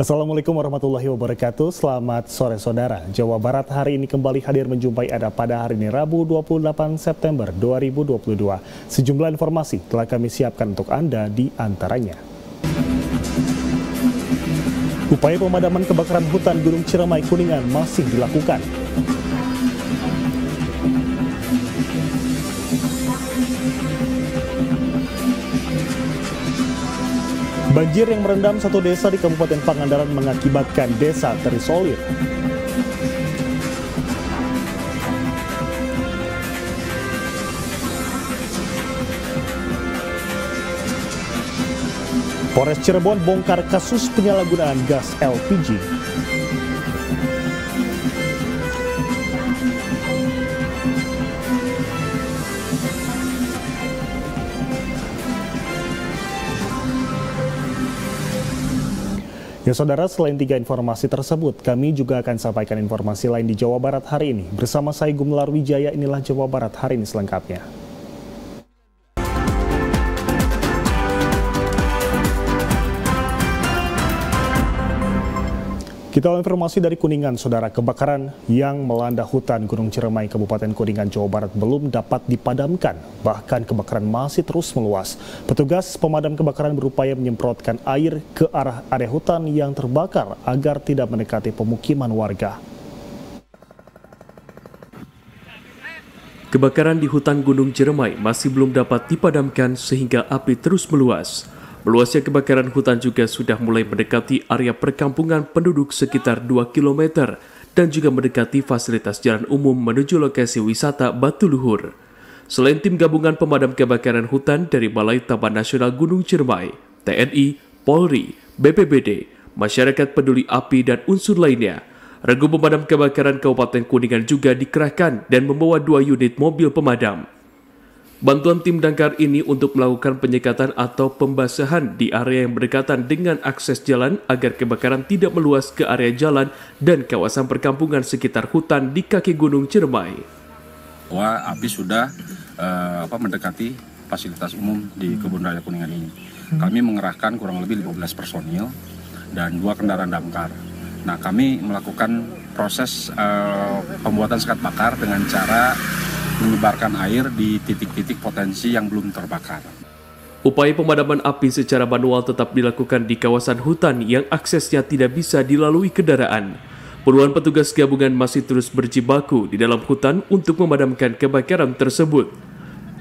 Assalamualaikum warahmatullahi wabarakatuh. Selamat sore saudara. Jawa Barat hari ini kembali hadir menjumpai Anda pada hari ini Rabu 28 September 2022. Sejumlah informasi telah kami siapkan untuk Anda di antaranya. Upaya pemadaman kebakaran hutan Gunung Ciremai Kuningan masih dilakukan. Banjir yang merendam satu desa di Kabupaten Pangandaran mengakibatkan desa terisolir. Polres Cirebon bongkar kasus penyalahgunaan gas LPG. Ya saudara, selain 3 informasi tersebut, kami juga akan sampaikan informasi lain di Jawa Barat hari ini. Bersama saya Gumelar Wijaya, inilah Jawa Barat hari ini selengkapnya. Kita awal informasi dari Kuningan, saudara. Kebakaran yang melanda hutan Gunung Ciremai, Kabupaten Kuningan, Jawa Barat belum dapat dipadamkan. Bahkan kebakaran masih terus meluas. Petugas pemadam kebakaran berupaya menyemprotkan air ke arah area hutan yang terbakar agar tidak mendekati pemukiman warga. Kebakaran di hutan Gunung Ciremai masih belum dapat dipadamkan sehingga api terus meluas. Meluasnya kebakaran hutan juga sudah mulai mendekati area perkampungan penduduk sekitar 2 km dan juga mendekati fasilitas jalan umum menuju lokasi wisata Batu Luhur. Selain tim gabungan pemadam kebakaran hutan dari Balai Taman Nasional Gunung Ciremai, TNI, Polri, BPBD, masyarakat peduli api dan unsur lainnya, regu pemadam kebakaran Kabupaten Kuningan juga dikerahkan dan membawa 2 unit mobil pemadam. Bantuan tim damkar ini untuk melakukan penyekatan atau pembasahan di area yang berdekatan dengan akses jalan agar kebakaran tidak meluas ke area jalan dan kawasan perkampungan sekitar hutan di kaki Gunung Ciremai. Bahwa api sudah mendekati fasilitas umum di Kebun Raya Kuningan ini. Kami mengerahkan kurang lebih 15 personil dan 2 kendaraan damkar. Nah, kami melakukan proses pembuatan sekat bakar dengan cara menyebarkan air di titik-titik potensi yang belum terbakar. Upaya pemadaman api secara manual tetap dilakukan di kawasan hutan yang aksesnya tidak bisa dilalui kendaraan. Puluhan petugas gabungan masih terus berjibaku di dalam hutan untuk memadamkan kebakaran tersebut.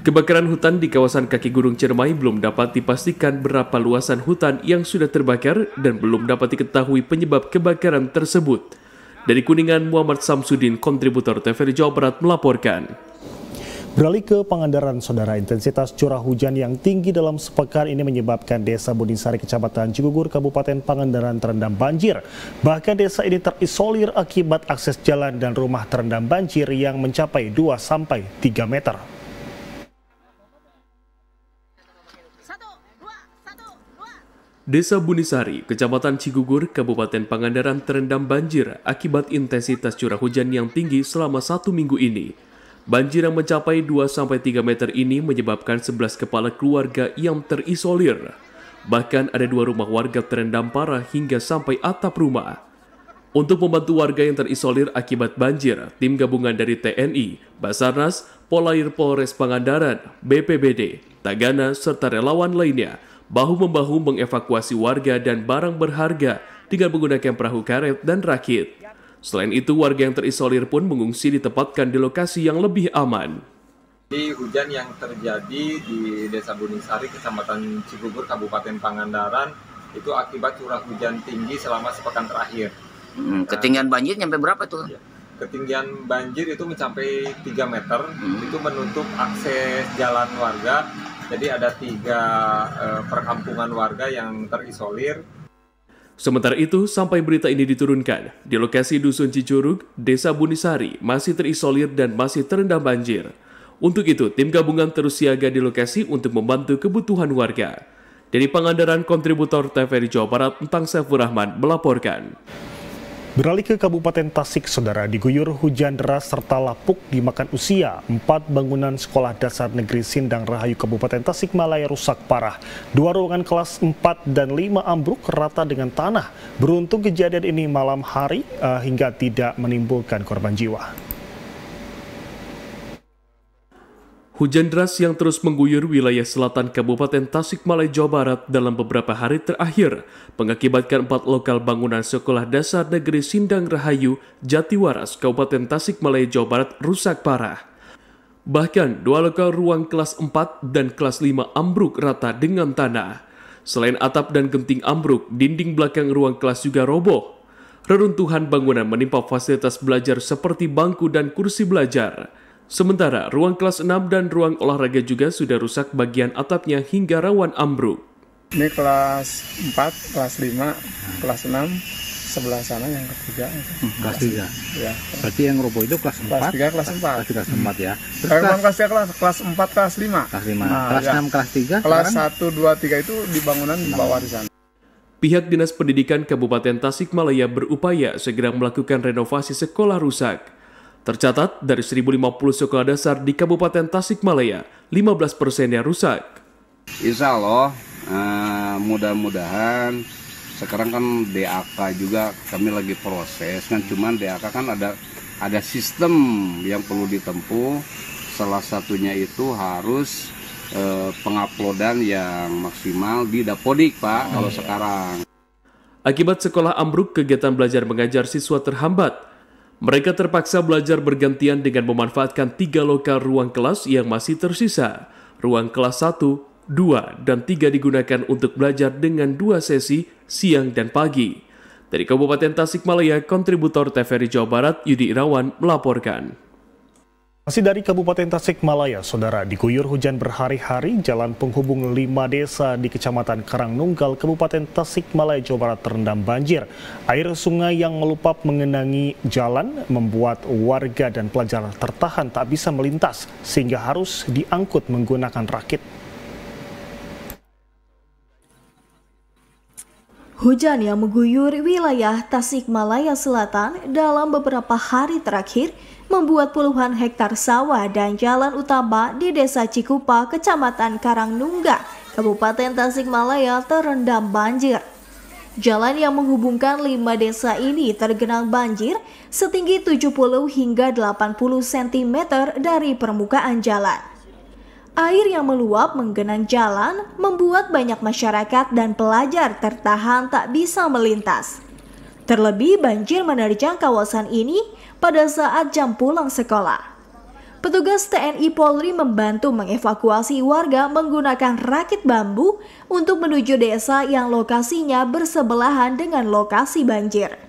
Kebakaran hutan di kawasan kaki Gunung Ciremai belum dapat dipastikan berapa luasan hutan yang sudah terbakar dan belum dapat diketahui penyebab kebakaran tersebut. Dari Kuningan, Muhammad Samsudin, kontributor TVRI Jawa Barat melaporkan. Beralih ke Pangandaran, saudara, intensitas curah hujan yang tinggi dalam sepekan ini menyebabkan Desa Bunisari, Kecamatan Cigugur, Kabupaten Pangandaran terendam banjir. Bahkan desa ini terisolir akibat akses jalan dan rumah terendam banjir yang mencapai 2-3 meter. Desa Bunisari, Kecamatan Cigugur, Kabupaten Pangandaran terendam banjir akibat intensitas curah hujan yang tinggi selama 1 minggu ini. Banjir yang mencapai 2-3 meter ini menyebabkan 11 kepala keluarga yang terisolir. Bahkan ada 2 rumah warga terendam parah hingga sampai atap rumah. Untuk membantu warga yang terisolir akibat banjir, tim gabungan dari TNI, Basarnas, Polair Polres Pangandaran, BPBD, Tagana, serta relawan lainnya bahu-membahu mengevakuasi warga dan barang berharga dengan menggunakan perahu karet dan rakit. Selain itu, warga yang terisolir pun mengungsi ditempatkan di lokasi yang lebih aman. Di hujan yang terjadi di Desa Bunisari, Kecamatan Cigugur, Kabupaten Pangandaran, itu akibat curah hujan tinggi selama sepekan terakhir. Ketinggian banjir sampai berapa tuh? Ketinggian banjir itu mencapai 3 meter, itu menutup akses jalan warga. Jadi ada 3 perkampungan warga yang terisolir. Sementara itu, sampai berita ini diturunkan, di lokasi Dusun Cicurug, Desa Bunisari masih terisolir dan masih terendam banjir. Untuk itu, tim gabungan terus siaga di lokasi untuk membantu kebutuhan warga. Dari Pangandaran, kontributor TVRI Jawa Barat, Entang Saifur Rahman melaporkan. Beralih ke Kabupaten Tasik, Saudara, diguyur hujan deras serta lapuk dimakan usia. 4 bangunan sekolah dasar negeri Sindang Rahayu Kabupaten Tasikmalaya rusak parah. 2 ruangan kelas 4 dan 5 ambruk rata dengan tanah. Beruntung kejadian ini malam hari hingga tidak menimbulkan korban jiwa. Hujan deras yang terus mengguyur wilayah selatan Kabupaten Tasikmalaya, Jawa Barat dalam beberapa hari terakhir mengakibatkan 4 lokal bangunan sekolah dasar negeri Sindang Rahayu, Jatiwaras, Kabupaten Tasikmalaya, Jawa Barat rusak parah. Bahkan 2 lokal ruang kelas 4 dan kelas 5 ambruk rata dengan tanah. Selain atap dan genting ambruk, dinding belakang ruang kelas juga roboh. Reruntuhan bangunan menimpa fasilitas belajar seperti bangku dan kursi belajar. Sementara ruang kelas 6 dan ruang olahraga juga sudah rusak bagian atapnya hingga rawan ambruk. Ini kelas 4, kelas 5, kelas 6, sebelah sana yang ketiga. Kelas 3? Ya. Berarti yang roboh itu kelas 4? Kelas 3, kelas 4. Kelas 4 ya. Terus kelas 4, kelas 5. Kelas 5. Nah, kelas 6, kelas 3? Kelas 1, 2, 3 itu di bangunan di bawah di sana. Pihak Dinas Pendidikan Kabupaten Tasikmalaya berupaya segera melakukan renovasi sekolah rusak. Tercatat dari 1.050 sekolah dasar di Kabupaten Tasikmalaya, 15%-nya rusak. Insya Allah, mudah-mudahan sekarang kan DAK juga kami lagi proses kan, cuman DAK kan ada sistem yang perlu ditempuh. Salah satunya itu harus penguploadan yang maksimal di Dapodik, Pak, kalau sekarang. Akibat sekolah ambruk, kegiatan belajar mengajar siswa terhambat. Mereka terpaksa belajar bergantian dengan memanfaatkan 3 lokal ruang kelas yang masih tersisa. Ruang kelas 1, 2, dan 3 digunakan untuk belajar dengan 2 sesi siang dan pagi. Dari Kabupaten Tasikmalaya, kontributor TVRI Jawa Barat Yudi Irawan melaporkan. Masih dari Kabupaten Tasikmalaya, Saudara, diguyur hujan berhari-hari, jalan penghubung 5 desa di Kecamatan Karangnunggal, Kabupaten Tasikmalaya, Jawa Barat terendam banjir. Air sungai yang meluap mengenangi jalan membuat warga dan pelajar tertahan tak bisa melintas, sehingga harus diangkut menggunakan rakit. Hujan yang mengguyur wilayah Tasikmalaya Selatan dalam beberapa hari terakhir membuat puluhan hektar sawah dan jalan utama di Desa Cikupa, Kecamatan Karangnunggal, Kabupaten Tasikmalaya terendam banjir. Jalan yang menghubungkan 5 desa ini tergenang banjir setinggi 70 hingga 80 cm dari permukaan jalan. Air yang meluap menggenang jalan membuat banyak masyarakat dan pelajar tertahan tak bisa melintas. Terlebih banjir menerjang kawasan ini pada saat jam pulang sekolah. Petugas TNI Polri membantu mengevakuasi warga menggunakan rakit bambu untuk menuju desa yang lokasinya bersebelahan dengan lokasi banjir.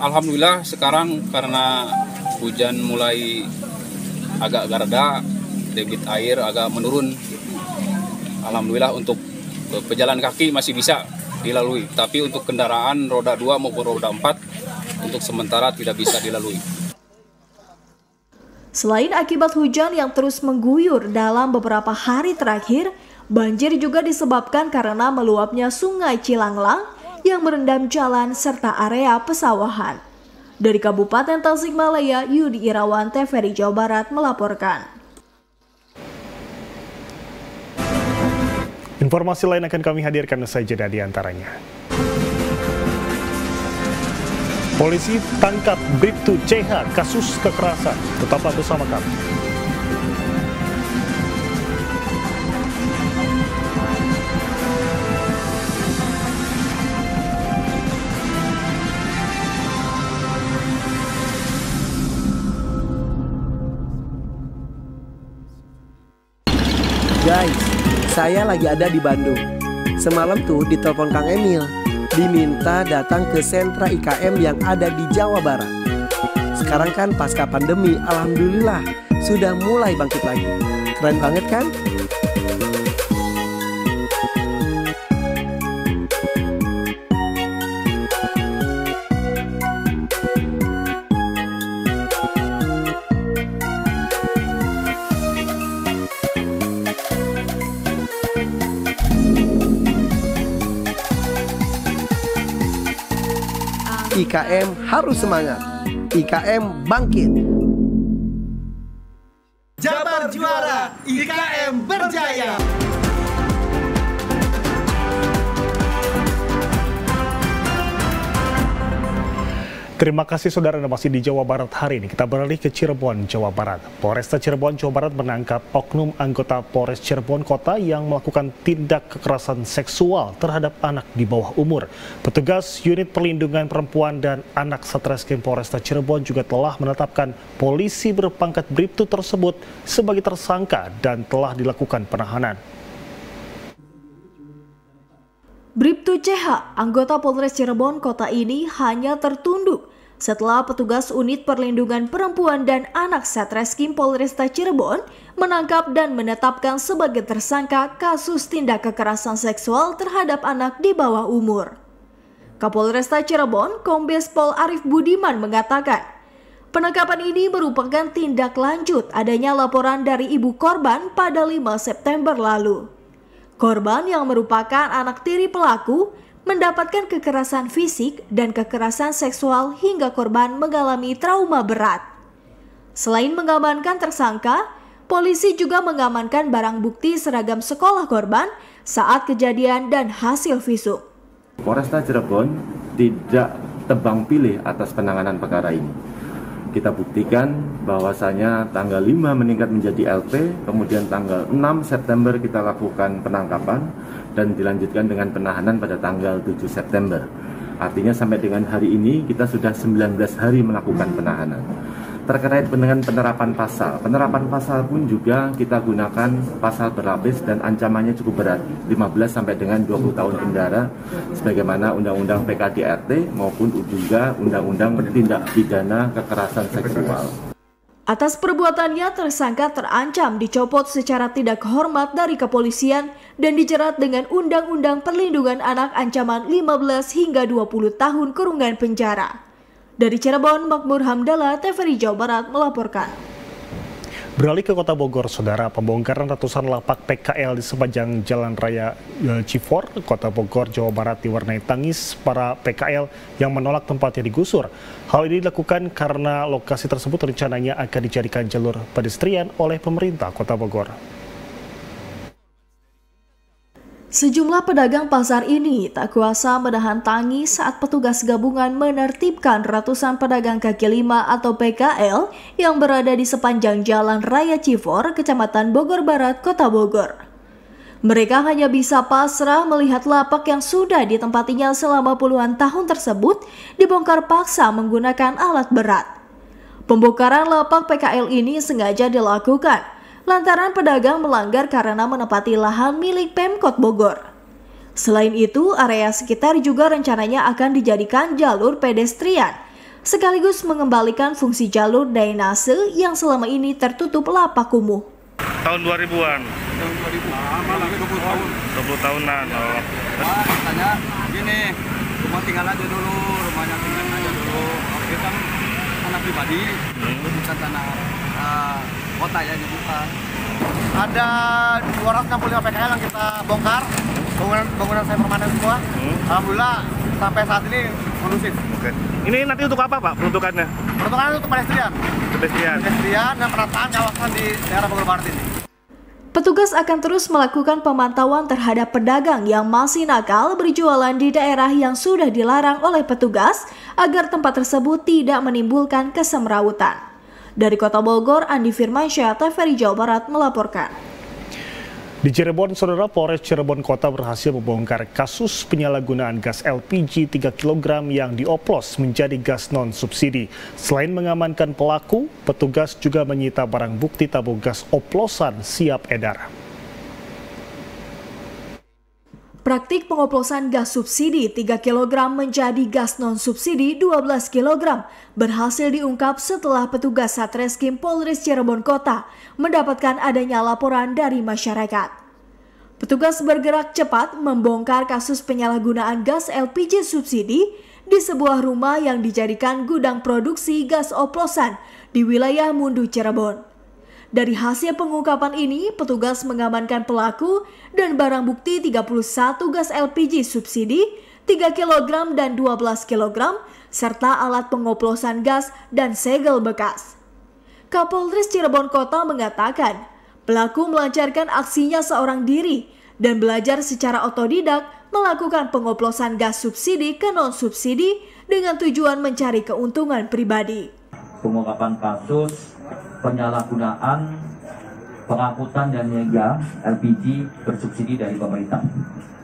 Alhamdulillah sekarang karena hujan mulai agak reda, debit air agak menurun. Alhamdulillah untuk pejalan kaki masih bisa dilalui, tapi untuk kendaraan roda 2 maupun roda 4 untuk sementara tidak bisa dilalui. Selain akibat hujan yang terus mengguyur dalam beberapa hari terakhir, banjir juga disebabkan karena meluapnya Sungai Cilanglang yang merendam jalan serta area pesawahan. Dari Kabupaten Tasikmalaya, Yudi Irawan, TVRI Jawa Barat melaporkan. Informasi lain akan kami hadirkan usai jeda di antaranya. Polisi tangkap Bribtu CH kasus kekerasan. Tetaplah bersama kami. Guys, saya lagi ada di Bandung. Semalam tuh ditelepon Kang Emil, diminta datang ke sentra IKM yang ada di Jawa Barat. Sekarang kan pasca pandemi, alhamdulillah sudah mulai bangkit lagi. Keren banget kan? IKM harus semangat. IKM bangkit. Jabar juara, IKM berjaya. Terima kasih saudara Anda masih di Jawa Barat hari ini. Kita beralih ke Cirebon, Jawa Barat. Polresta Cirebon, Jawa Barat menangkap oknum anggota Polres Cirebon Kota yang melakukan tindak kekerasan seksual terhadap anak di bawah umur. Petugas Unit Perlindungan Perempuan dan Anak Satreskrim Polresta Cirebon juga telah menetapkan polisi berpangkat Bribtu tersebut sebagai tersangka dan telah dilakukan penahanan. Bribtu CH, anggota Polres Cirebon Kota ini hanya tertunduk setelah petugas Unit Perlindungan Perempuan dan Anak Satreskrim Polresta Cirebon menangkap dan menetapkan sebagai tersangka kasus tindak kekerasan seksual terhadap anak di bawah umur. Kapolresta Cirebon, Kombes Pol Arif Budiman mengatakan, penangkapan ini merupakan tindak lanjut adanya laporan dari ibu korban pada 5 September lalu. Korban yang merupakan anak tiri pelaku mendapatkan kekerasan fisik dan kekerasan seksual hingga korban mengalami trauma berat. Selain mengamankan tersangka, polisi juga mengamankan barang bukti seragam sekolah korban saat kejadian dan hasil visum. Polresta Cirebon tidak tebang pilih atas penanganan perkara ini. Kita buktikan bahwasanya tanggal 5 meningkat menjadi LP, kemudian tanggal 6 September kita lakukan penangkapan dan dilanjutkan dengan penahanan pada tanggal 7 September. Artinya sampai dengan hari ini kita sudah 19 hari melakukan penahanan. Terkait dengan penerapan pasal pun juga kita gunakan pasal berlapis dan ancamannya cukup berat, 15 sampai dengan 20 tahun penjara sebagaimana Undang-Undang PKDRT maupun juga Undang-Undang Tindak Pidana Kekerasan Seksual. Atas perbuatannya, tersangka terancam dicopot secara tidak hormat dari kepolisian dan dijerat dengan Undang-Undang Perlindungan Anak ancaman 15 hingga 20 tahun kurungan penjara. Dari Cirebon, Makmur Hamdallah, TVRI Jawa Barat melaporkan. Beralih ke Kota Bogor, saudara, pembongkaran ratusan lapak PKL di sepanjang Jalan Raya Cifor, Kota Bogor, Jawa Barat diwarnai tangis para PKL yang menolak tempatnya digusur. Hal ini dilakukan karena lokasi tersebut rencananya akan dijadikan jalur pedestrian oleh pemerintah Kota Bogor. Sejumlah pedagang pasar ini tak kuasa menahan tangis saat petugas gabungan menertibkan ratusan pedagang kaki lima atau PKL yang berada di sepanjang Jalan Raya Cifor, Kecamatan Bogor Barat, Kota Bogor. Mereka hanya bisa pasrah melihat lapak yang sudah ditempatinya selama puluhan tahun tersebut dibongkar paksa menggunakan alat berat. Pembongkaran lapak PKL ini sengaja dilakukan lantaran pedagang melanggar karena menempati lahan milik Pemkot Bogor. Selain itu, area sekitar juga rencananya akan dijadikan jalur pedestrian, sekaligus mengembalikan fungsi jalur drainase yang selama ini tertutup lapak kumuh. Tahun 2000-an? Tahun 2000, lama lagi 20 tahun. 20 tahunan. Oh. Katanya gini, rumah tinggal aja dulu, rumahnya tinggal aja dulu. Oke kan tanah pribadi, bukan tanah kota ya dibuka. Ada 265 PKL yang kita bongkar, bangunan saya permanen semua. Alhamdulillah sampai saat ini kondusif. Oke. Ini nanti untuk apa Pak peruntukannya? Peruntukannya untuk pedestrian. Pedestrian dan penataan kawasan di daerah Bogor Barat ini. Petugas akan terus melakukan pemantauan terhadap pedagang yang masih nakal berjualan di daerah yang sudah dilarang oleh petugas agar tempat tersebut tidak menimbulkan kesemrawutan. Dari Kota Bogor, Andi Firmansyah, TVRI Jawa Barat melaporkan. Di Cirebon, saudara, Polres Cirebon Kota berhasil membongkar kasus penyalahgunaan gas LPG 3 kg yang dioplos menjadi gas non-subsidi. Selain mengamankan pelaku, petugas juga menyita barang bukti tabung gas oplosan siap edar. Praktik pengoplosan gas subsidi 3 kg menjadi gas non-subsidi 12 kg berhasil diungkap setelah petugas Satreskrim Polres Cirebon Kota mendapatkan adanya laporan dari masyarakat. Petugas bergerak cepat membongkar kasus penyalahgunaan gas LPG subsidi di sebuah rumah yang dijadikan gudang produksi gas oplosan di wilayah Mundu, Cirebon. Dari hasil pengungkapan ini, petugas mengamankan pelaku dan barang bukti 31 gas LPG subsidi 3 kg dan 12 kg, serta alat pengoplosan gas dan segel bekas. Kapolres Cirebon Kota mengatakan, pelaku melancarkan aksinya seorang diri dan belajar secara otodidak melakukan pengoplosan gas subsidi ke non-subsidi dengan tujuan mencari keuntungan pribadi. Pengungkapan kasus penyalahgunaan pengangkutan dan niaga LPG bersubsidi dari pemerintah,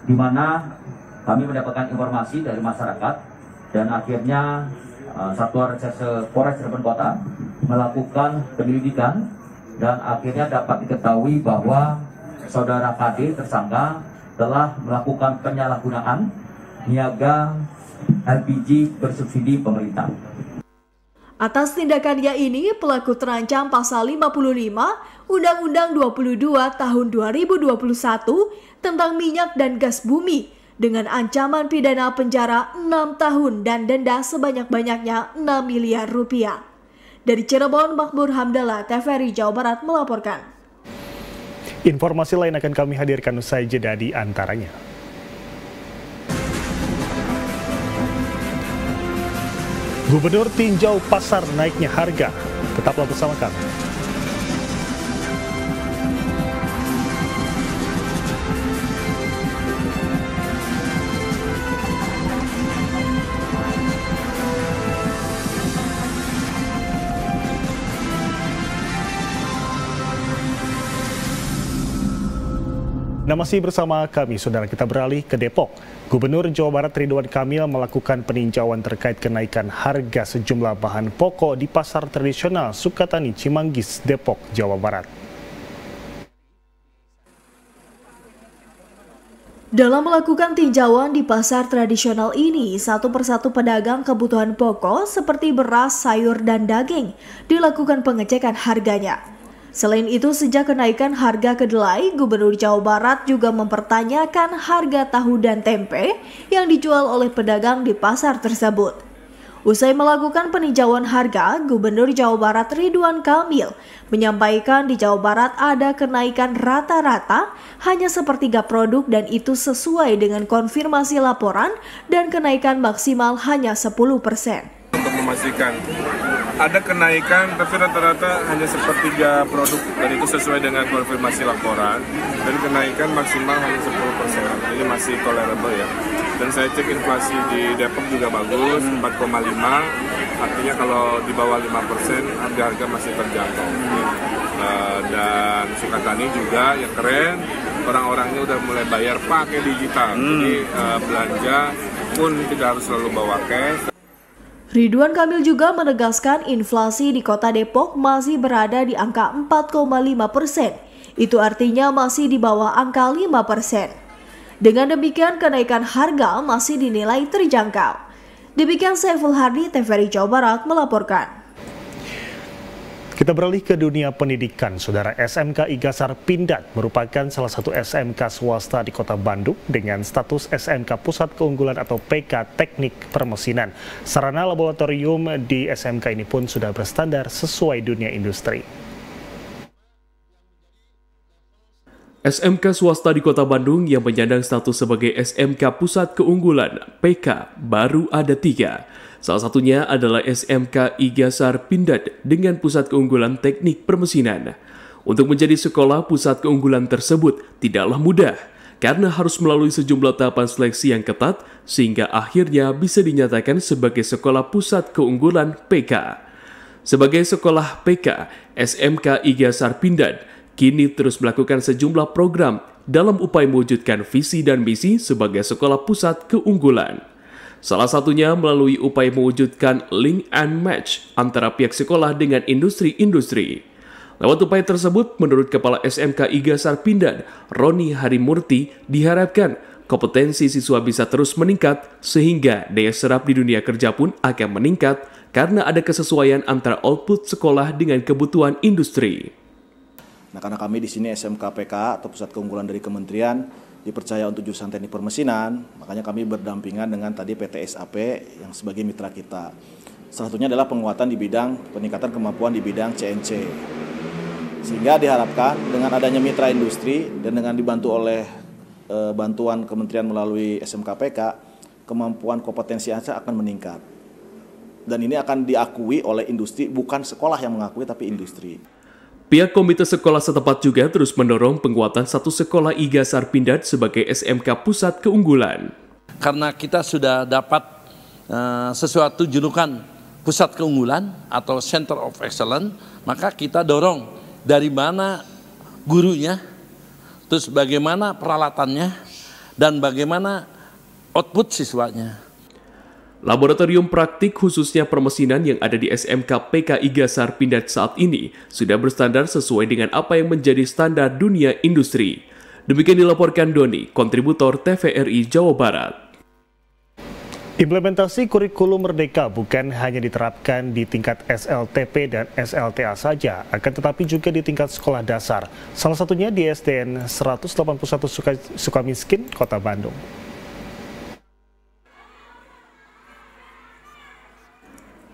di mana kami mendapatkan informasi dari masyarakat dan akhirnya Satuan Reserse Polres Cirebon Kota melakukan penyelidikan dan akhirnya dapat diketahui bahwa saudara KD tersangka telah melakukan penyalahgunaan niaga LPG bersubsidi pemerintah. Atas tindakannya ini, pelaku terancam pasal 55 Undang-Undang 22 tahun 2021 tentang minyak dan gas bumi dengan ancaman pidana penjara 6 tahun dan denda sebanyak-banyaknya 6 miliar rupiah. Dari Cirebon, Makmur Hamdallah, TVRI Jawa Barat melaporkan. Informasi lain akan kami hadirkan usai jeda di antaranya. Gubernur tinjau pasar naiknya harga. Tetaplah bersama kami. Nah, masih bersama kami, saudara, kita beralih ke Depok. Gubernur Jawa Barat Ridwan Kamil melakukan peninjauan terkait kenaikan harga sejumlah bahan pokok di pasar tradisional Sukatani, Cimanggis, Depok, Jawa Barat. Dalam melakukan tinjauan di pasar tradisional ini, satu persatu pedagang kebutuhan pokok seperti beras, sayur, dan daging dilakukan pengecekan harganya. Selain itu, sejak kenaikan harga kedelai, Gubernur Jawa Barat juga mempertanyakan harga tahu dan tempe yang dijual oleh pedagang di pasar tersebut. Usai melakukan peninjauan harga, Gubernur Jawa Barat Ridwan Kamil menyampaikan di Jawa Barat ada kenaikan rata-rata hanya sepertiga produk dan itu sesuai dengan konfirmasi laporan dan kenaikan maksimal hanya 10%. Untuk memastikan ada kenaikan, tapi rata-rata hanya sepertiga produk dan itu sesuai dengan konfirmasi laporan dan kenaikan maksimal hanya 10%, jadi masih tolerable ya. Dan saya cek inflasi di Depok juga bagus, 4,5, artinya kalau di bawah 5% harga-harga masih terjangkau. Dan Sukatani juga yang keren, orang-orangnya udah mulai bayar pakai digital, jadi belanja pun tidak harus selalu bawa cash. Ridwan Kamil juga menegaskan inflasi di Kota Depok masih berada di angka 4,5%. Itu artinya masih di bawah angka 5%. Dengan demikian, kenaikan harga masih dinilai terjangkau. Demikian Saiful Hardi, TVRI Jawa Barat melaporkan. Kita beralih ke dunia pendidikan. Saudara, SMK Igasar Pindad merupakan salah satu SMK swasta di Kota Bandung dengan status SMK Pusat Keunggulan atau PK Teknik Permesinan. Sarana laboratorium di SMK ini pun sudah berstandar sesuai dunia industri. SMK swasta di Kota Bandung yang menyandang status sebagai SMK Pusat Keunggulan (PK) baru ada 3. Salah satunya adalah SMK Igasar Pindad dengan Pusat Keunggulan Teknik Permesinan. Untuk menjadi sekolah pusat keunggulan tersebut tidaklah mudah karena harus melalui sejumlah tahapan seleksi yang ketat sehingga akhirnya bisa dinyatakan sebagai sekolah pusat keunggulan PK. Sebagai sekolah PK, SMK Igasar Pindad kini terus melakukan sejumlah program dalam upaya mewujudkan visi dan misi sebagai sekolah pusat keunggulan. Salah satunya melalui upaya mewujudkan link and match antara pihak sekolah dengan industri-industri. Lewat upaya tersebut, menurut Kepala SMK Igasar Pindad, Roni Harimurti, diharapkan kompetensi siswa bisa terus meningkat sehingga daya serap di dunia kerja pun akan meningkat karena ada kesesuaian antara output sekolah dengan kebutuhan industri. Nah, karena kami di sini SMK PK atau Pusat Keunggulan dari Kementerian dipercaya untuk jurusan teknik permesinan, makanya kami berdampingan dengan tadi PT SAP yang sebagai mitra kita. Salah satunya adalah penguatan di bidang peningkatan kemampuan di bidang CNC. Sehingga diharapkan dengan adanya mitra industri dan dengan dibantu oleh bantuan kementerian melalui SMK PK, kemampuan kompetensi anak akan meningkat. Dan ini akan diakui oleh industri, bukan sekolah yang mengakui tapi industri. Pihak komite sekolah setempat juga terus mendorong penguatan satu sekolah IGASAR Pindad sebagai SMK pusat keunggulan. Karena kita sudah dapat sesuatu julukan pusat keunggulan atau Center of Excellence, maka kita dorong dari mana gurunya, terus bagaimana peralatannya, dan bagaimana output siswanya. Laboratorium praktik khususnya permesinan yang ada di SMK PK IGASAR Pindad saat ini sudah berstandar sesuai dengan apa yang menjadi standar dunia industri. Demikian dilaporkan Doni, kontributor TVRI Jawa Barat. Implementasi kurikulum Merdeka bukan hanya diterapkan di tingkat SLTP dan SLTA saja, akan tetapi juga di tingkat sekolah dasar. Salah satunya di SDN 181 Sukamiskin, Kota Bandung.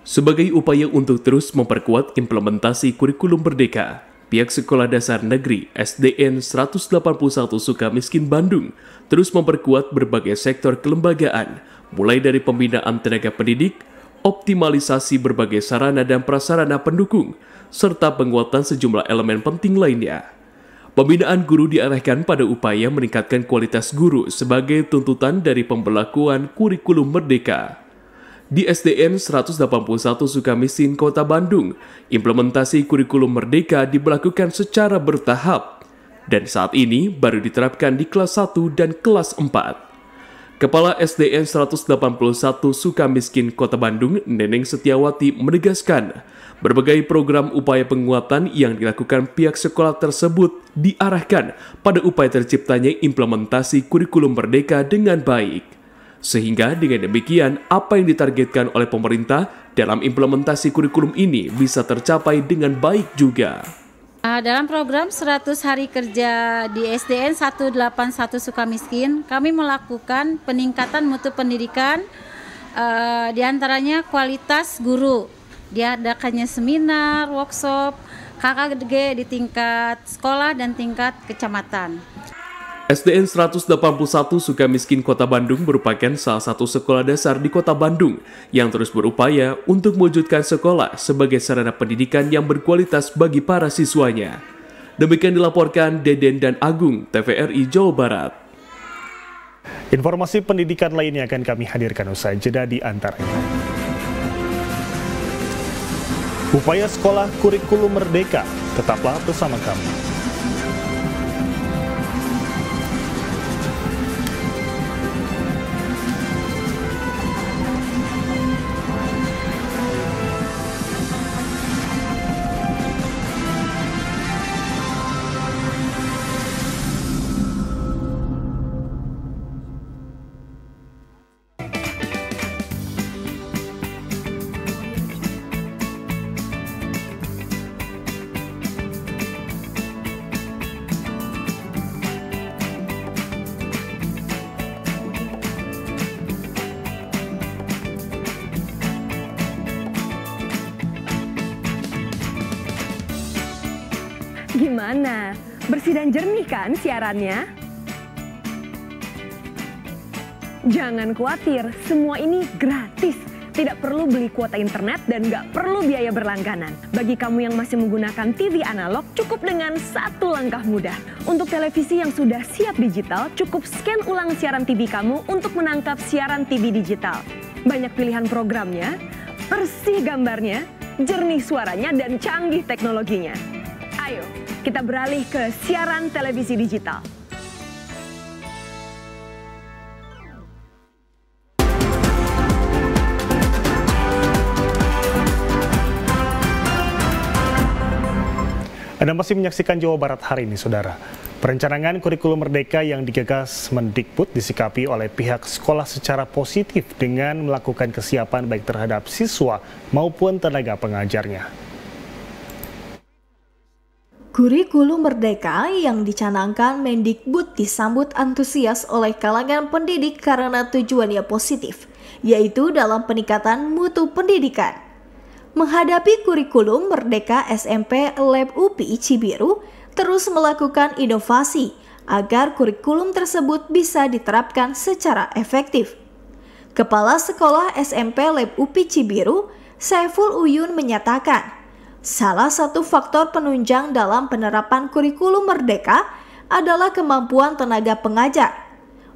Sebagai upaya untuk terus memperkuat implementasi kurikulum Merdeka, pihak Sekolah Dasar Negeri SDN 181 Sukamiskin Bandung terus memperkuat berbagai sektor kelembagaan, mulai dari pembinaan tenaga pendidik, optimalisasi berbagai sarana dan prasarana pendukung, serta penguatan sejumlah elemen penting lainnya. Pembinaan guru diarahkan pada upaya meningkatkan kualitas guru sebagai tuntutan dari pemberlakuan kurikulum Merdeka. Di SDN 181 Sukamiskin, Kota Bandung, implementasi kurikulum Merdeka diberlakukan secara bertahap, dan saat ini baru diterapkan di kelas 1 dan kelas 4. Kepala SDN 181 Sukamiskin, Kota Bandung, Neneng Setiawati menegaskan, berbagai program upaya penguatan yang dilakukan pihak sekolah tersebut diarahkan pada upaya terciptanya implementasi kurikulum Merdeka dengan baik. Sehingga dengan demikian, apa yang ditargetkan oleh pemerintah dalam implementasi kurikulum ini bisa tercapai dengan baik juga. Dalam program 100 hari kerja di SDN 181 Sukamiskin, kami melakukan peningkatan mutu pendidikan, diantaranya kualitas guru. Diadakannya seminar, workshop, KKG di tingkat sekolah dan tingkat kecamatan. SDN 181 Sukamiskin Kota Bandung merupakan salah satu sekolah dasar di Kota Bandung yang terus berupaya untuk mewujudkan sekolah sebagai sarana pendidikan yang berkualitas bagi para siswanya. Demikian dilaporkan Deden dan Agung, TVRI Jawa Barat. Informasi pendidikan lainnya akan kami hadirkan usai jeda di antaranya. Upaya sekolah kurikulum Merdeka, tetaplah bersama kami. Gimana? Bersih dan jernih kan siarannya? Jangan khawatir, semua ini gratis. Tidak perlu beli kuota internet dan nggak perlu biaya berlangganan. Bagi kamu yang masih menggunakan TV analog, cukup dengan satu langkah mudah. Untuk televisi yang sudah siap digital, cukup scan ulang siaran TV kamu untuk menangkap siaran TV digital. Banyak pilihan programnya, bersih gambarnya, jernih suaranya, dan canggih teknologinya. Ayo, kita beralih ke siaran televisi digital. Anda masih menyaksikan Jawa Barat hari ini, Saudara. Perencanaan kurikulum Merdeka yang digagas Mendikbud disikapi oleh pihak sekolah secara positif dengan melakukan kesiapan baik terhadap siswa maupun tenaga pengajarnya. Kurikulum Merdeka yang dicanangkan Mendikbud disambut antusias oleh kalangan pendidik karena tujuannya positif, yaitu dalam peningkatan mutu pendidikan. Menghadapi kurikulum Merdeka, SMP Lab UPI Cibiru terus melakukan inovasi agar kurikulum tersebut bisa diterapkan secara efektif. Kepala Sekolah SMP Lab UPI Cibiru, Saiful Uyun menyatakan, salah satu faktor penunjang dalam penerapan kurikulum Merdeka adalah kemampuan tenaga pengajar.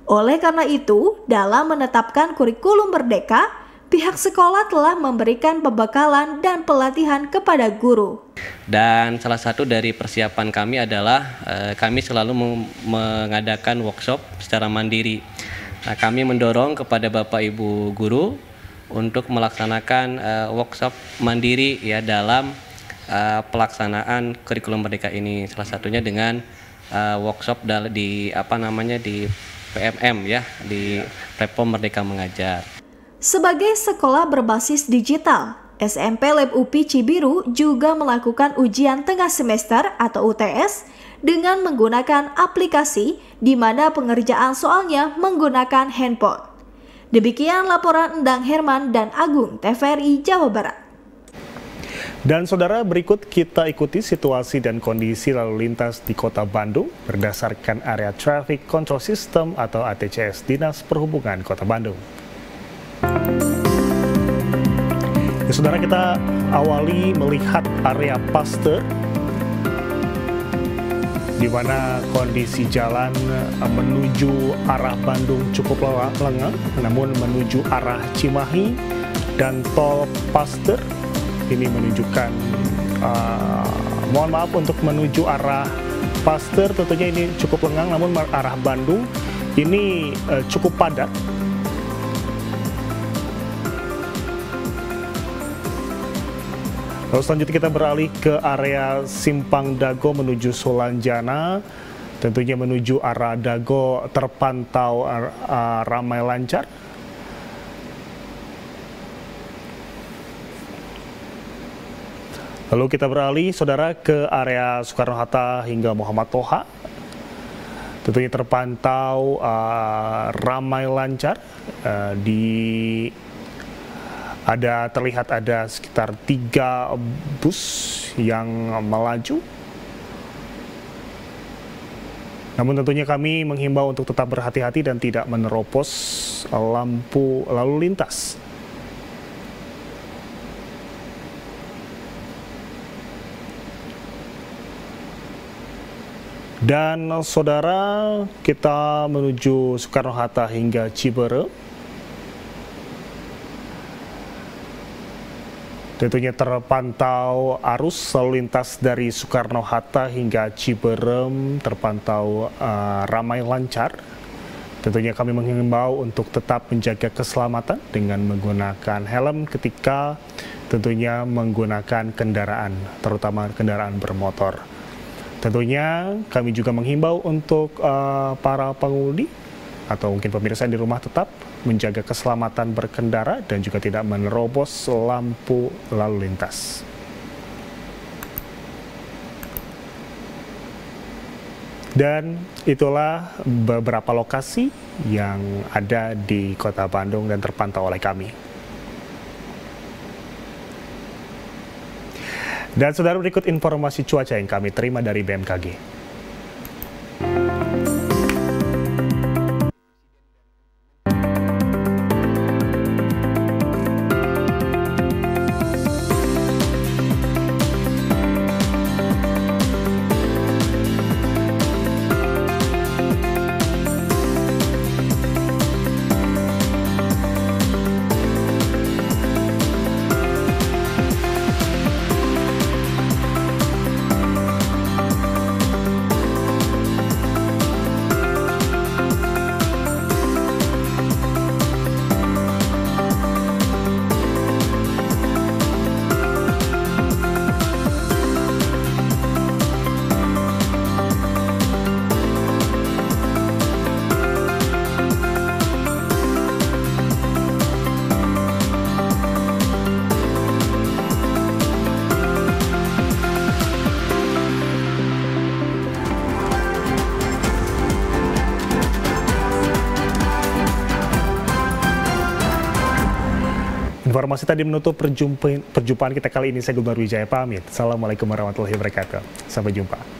Oleh karena itu, dalam menetapkan kurikulum Merdeka, pihak sekolah telah memberikan pembekalan dan pelatihan kepada guru. Dan salah satu dari persiapan kami adalah kami selalu mengadakan workshop secara mandiri. Nah, kami mendorong kepada Bapak Ibu guru untuk melaksanakan workshop mandiri ya dalam pelaksanaan kurikulum Merdeka ini. Salah satunya dengan workshop di PMM ya, di Platform Merdeka Mengajar. Sebagai sekolah berbasis digital, SMP Lab UPI Cibiru juga melakukan ujian tengah semester atau UTS dengan menggunakan aplikasi di mana pengerjaan soalnya menggunakan handphone. Demikian laporan Endang Herman dan Agung, TVRI Jawa Barat. Dan saudara, berikut kita ikuti situasi dan kondisi lalu lintas di Kota Bandung berdasarkan Area Traffic Control System atau ATCS Dinas Perhubungan Kota Bandung. Ya, saudara, kita awali melihat area Pasteur di mana kondisi jalan menuju arah Bandung cukup lengang, namun menuju arah Cimahi dan tol Pasteur ini menunjukkan mohon maaf untuk menuju arah Pasteur tentunya ini cukup lengang, namun arah Bandung ini cukup padat. Lalu selanjutnya kita beralih ke area Simpang Dago menuju Sulanjana. Tentunya menuju arah Dago terpantau ramai lancar. Lalu kita beralih, saudara, ke area Soekarno-Hatta hingga Muhammad Toha. Tentunya terpantau ramai lancar terlihat ada sekitar 3 bus yang melaju. Namun tentunya kami menghimbau untuk tetap berhati-hati dan tidak menerobos lampu lalu lintas. Dan saudara, kita menuju Soekarno-Hatta hingga Ciberem. Tentunya terpantau arus lalu lintas dari Soekarno-Hatta hingga Ciberem terpantau ramai lancar. Tentunya kami menghimbau untuk tetap menjaga keselamatan dengan menggunakan helm ketika tentunya menggunakan kendaraan, terutama kendaraan bermotor. Tentunya kami juga menghimbau untuk para pengemudi atau mungkin pemirsa di rumah tetap menjaga keselamatan berkendara dan juga tidak menerobos lampu lalu lintas. Dan itulah beberapa lokasi yang ada di Kota Bandung dan terpantau oleh kami. Dan saudara, berikut informasi cuaca yang kami terima dari BMKG. Informasi tadi menutup perjumpaan kita kali ini. Saya Gulbar Wijaya pamit. Assalamualaikum warahmatullahi wabarakatuh. Sampai jumpa.